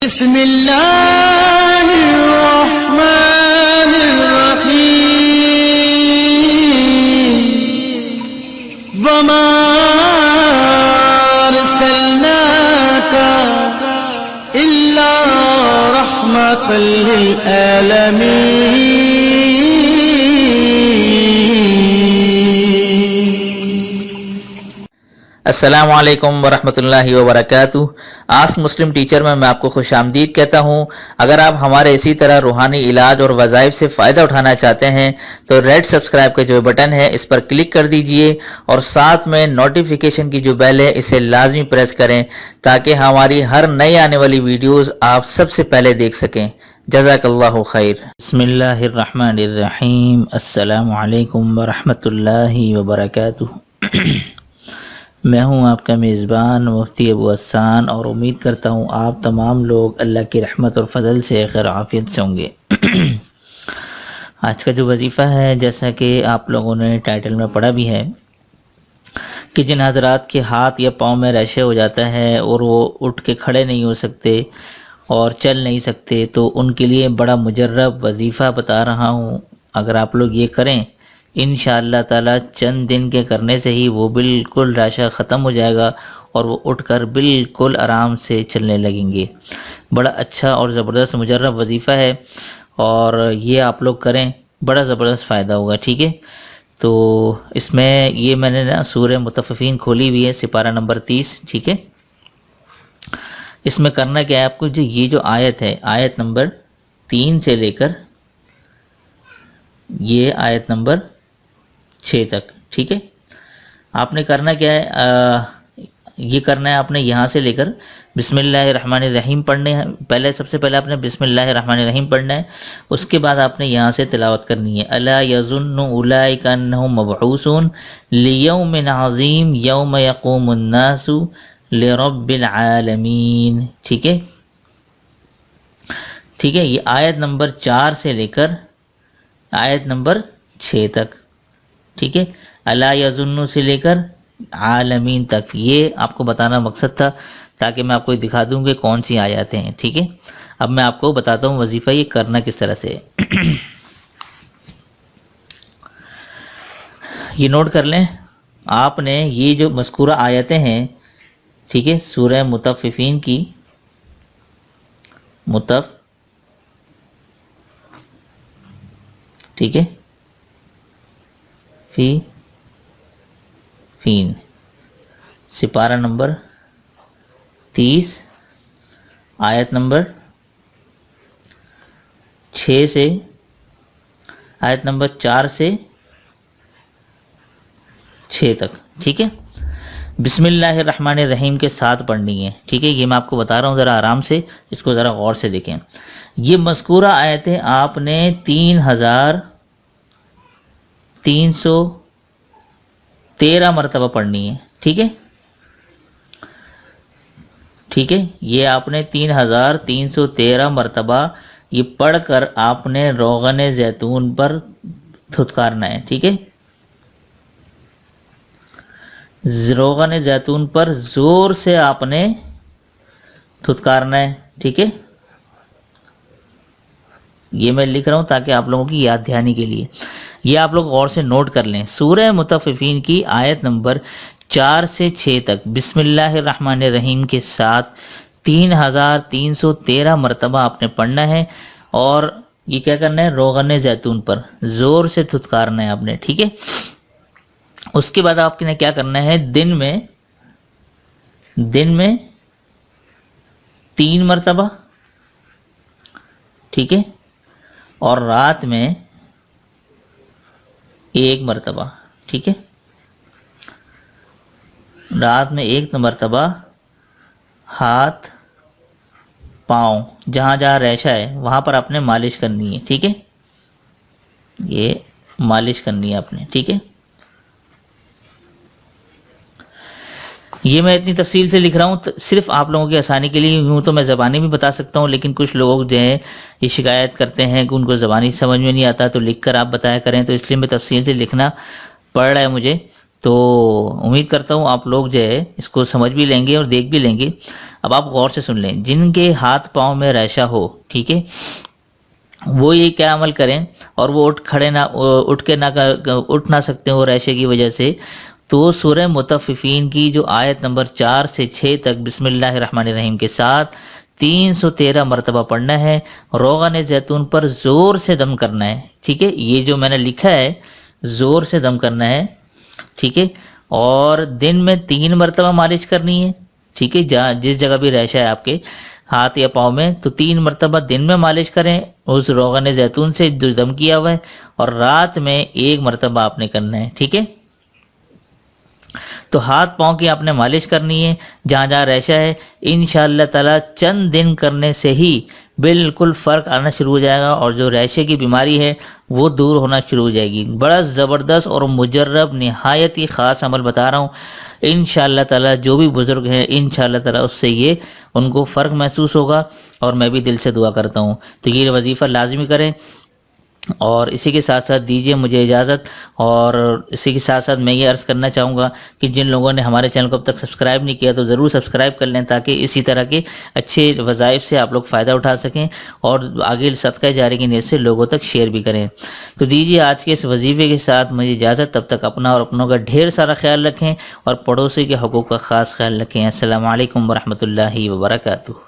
بسم اللہ الرحمن الرحیم وما ارسلناک الا رحمۃ للعالمین. السلام علیکم ورحمۃ اللہ وبرکاتہ. آسک مسلم ٹیچر میں آپ کو خوش آمدید کہتا ہوں. اگر آپ ہمارے اسی طرح روحانی علاج اور وظائف سے فائدہ اٹھانا چاہتے ہیں تو ریڈ سبسکرائب کا جو بٹن ہے اس پر کلک کر دیجئے اور ساتھ میں نوٹیفیکیشن کی جو بیل ہے اسے لازمی پریس کریں تاکہ ہماری ہر نئی آنے والی ویڈیوز آپ سب سے پہلے دیکھ سکیں. جزاک اللہ خیر. بسم اللہ الرحمن الرحیم. السلام علیکم ورحمۃ اللہ وبرکاتہ. میں ہوں آپ کا میزبان مفتی ابو حسان اور امید کرتا ہوں آپ تمام لوگ اللہ کی رحمت اور فضل سے خیر عافیت سے ہوں گے. آج کا جو وظیفہ ہے جیسا کہ آپ لوگوں نے ٹائٹل میں پڑھا بھی ہے کہ جن حضرات کے ہاتھ یا پاؤں میں ریشے ہو جاتا ہے اور وہ اٹھ کے کھڑے نہیں ہو سکتے اور چل نہیں سکتے تو ان کے لیے بڑا مجرب وظیفہ بتا رہا ہوں. اگر آپ لوگ یہ کریں انشاءاللہ تعالی چند دن کے کرنے سے ہی وہ بالکل راشا ختم ہو جائے گا اور وہ اٹھ کر بالکل آرام سے چلنے لگیں گے. بڑا اچھا اور زبردست مجرب وظیفہ ہے اور یہ آپ لوگ کریں بڑا زبردست فائدہ ہوگا. ٹھیک ہے، تو اس میں یہ میں نے نا سورہ مطففین کھولی ہوئی ہے سپارہ نمبر 30. ٹھیک ہے، اس میں کرنا کیا ہے آپ کو، یہ جو آیت ہے آیت نمبر 3 سے لے کر یہ آیت نمبر 6 تک. ٹھیک ہے، آپ نے کرنا کیا ہے، یہ کرنا ہے آپ نے یہاں سے لے کر بسم اللہ الرحمن الرحیم پڑھنے ہیں. سب سے پہلے آپ نے بسم اللہ الرحمن الرحیم پڑھنا ہے. اس کے بعد آپ نے یہاں سے تلاوت کرنی ہے الا یظن اولئک انہم مبعوثون لیوم عظیم یوم یقوم الناس لرب العالمین. ٹھیک ہے، یہ آیت نمبر 4 سے لے کر آیت نمبر 6 تک. ٹھیک ہے، الا یظن سے لے کر عالمین تک. یہ آپ کو بتانا مقصد تھا تاکہ میں آپ کو دکھا دوں کہ کون سی آیاتیں ہیں. ٹھیک ہے، اب میں آپ کو بتاتا ہوں وظیفہ یہ کرنا کس طرح سے ہے. یہ نوٹ کر لیں آپ نے، یہ جو مذکورہ آیتیں ہیں ٹھیک ہے سورہ مطففین کی، ٹھیک ہے فین سپارہ نمبر 30 آیت نمبر 6 سے آیت نمبر 4 سے 6 تک. ٹھیک ہے، بسم اللہ الرحمن الرحیم کے ساتھ پڑھنی ہے. ٹھیک ہے، یہ میں آپ کو بتا رہا ہوں، ذرا آرام سے اس کو ذرا غور سے دیکھیں. یہ مذکورہ آیتیں آپ نے 3313 مرتبہ پڑھنی ہے. ٹھیک ہے، یہ آپ نے 3313 مرتبہ یہ پڑھ کر آپ نے روغن زیتون پر تھتکارنا ہے. ٹھیک ہے، روغن زیتون پر زور سے آپ نے تھتکارنا ہے. ٹھیک ہے، یہ میں لکھ رہا ہوں تاکہ آپ لوگوں کی یاد دہانی کے لیے. یہ آپ لوگ غور سے نوٹ کر لیں. سورہ مطففین کی آیت نمبر 4 سے 6 تک بسم اللہ الرحمن الرحیم کے ساتھ 3313 مرتبہ آپ نے پڑھنا ہے اور یہ کیا کرنا ہے، روغن زیتون پر زور سے تھتکارنا ہے آپ نے. ٹھیک ہے، اس کے بعد آپ نے کیا کرنا ہے، دن میں 3 مرتبہ. ٹھیک ہے، اور رات میں 1 مرتبہ. ٹھیک ہے، رات میں 1 مرتبہ ہاتھ پاؤں جہاں جہاں ریشہ ہے وہاں پر آپ نے مالش کرنی ہے. ٹھیک ہے، یہ مالش کرنی ہے آپ نے. ٹھیک ہے، یہ میں اتنی تفصیل سے لکھ رہا ہوں صرف آپ لوگوں کی آسانی کے لیے. یوں تو میں زبانی بھی بتا سکتا ہوں لیکن کچھ لوگ جو ہیں یہ شکایت کرتے ہیں کہ ان کو زبانی سمجھ میں نہیں آتا تو لکھ کر آپ بتایا کریں، تو اس لیے میں تفصیل سے لکھنا پڑ رہا ہے مجھے. تو امید کرتا ہوں آپ لوگ جو ہے اس کو سمجھ بھی لیں گے اور دیکھ بھی لیں گے۔ اب آپ غور سے سن لیں، جن کے ہاتھ پاؤں میں ریشہ ہو، ٹھیک ہے، وہ یہ کیا عمل کریں، اور وہ اٹھ نہ سکتے ہو ریشے کی وجہ سے، تو سورہ مطففین کی جو آیت نمبر 4 سے 6 تک بسم اللہ الرحمن الرحیم کے ساتھ 313 مرتبہ پڑھنا ہے، روغن زیتون پر زور سے دم کرنا ہے، ٹھیک ہے، یہ جو میں نے لکھا ہے زور سے دم کرنا ہے، ٹھیک ہے، اور دن میں 3 مرتبہ مالش کرنی ہے، ٹھیک ہے، جس جگہ بھی ریشہ ہے آپ کے ہاتھ یا پاؤں میں، تو 3 مرتبہ دن میں مالش کریں اس روغن زیتون سے جو دم کیا ہوا ہے، اور رات میں 1 مرتبہ آپ نے کرنا ہے، ٹھیک ہے۔ تو ہاتھ پاؤں کی آپ نے مالش کرنی ہے جہاں جہاں ریشہ ہے، انشاءاللہ تعالی چند دن کرنے سے ہی بالکل فرق آنا شروع ہو جائے گا، اور جو ریشے کی بیماری ہے وہ دور ہونا شروع ہو جائے گی۔ بڑا زبردست اور مجرب نہایت ہی خاص عمل بتا رہا ہوں، انشاءاللہ تعالی جو بھی بزرگ ہیں انشاءاللہ تعالی اس سے یہ ان کو فرق محسوس ہوگا، اور میں بھی دل سے دعا کرتا ہوں۔ تو یہ وظیفہ لازمی کریں، اور اسی کے ساتھ ساتھ دیجیے مجھے اجازت، اور اسی کے ساتھ ساتھ میں یہ عرض کرنا چاہوں گا کہ جن لوگوں نے ہمارے چینل کو اب تک سبسکرائب نہیں کیا تو ضرور سبسکرائب کر لیں، تاکہ اسی طرح کے اچھے وظائف سے آپ لوگ فائدہ اٹھا سکیں، اور آگے صدقہ جاری کی نیت سے لوگوں تک شیئر بھی کریں۔ تو دیجیے آج کے اس وظیفے کے ساتھ مجھے اجازت، تب تک اپنا اور اپنوں کا ڈھیر سارا خیال رکھیں، اور پڑوسی کے حقوق کا خاص خیال رکھیں۔ السلام علیکم ورحمۃ اللہ وبرکاتہ۔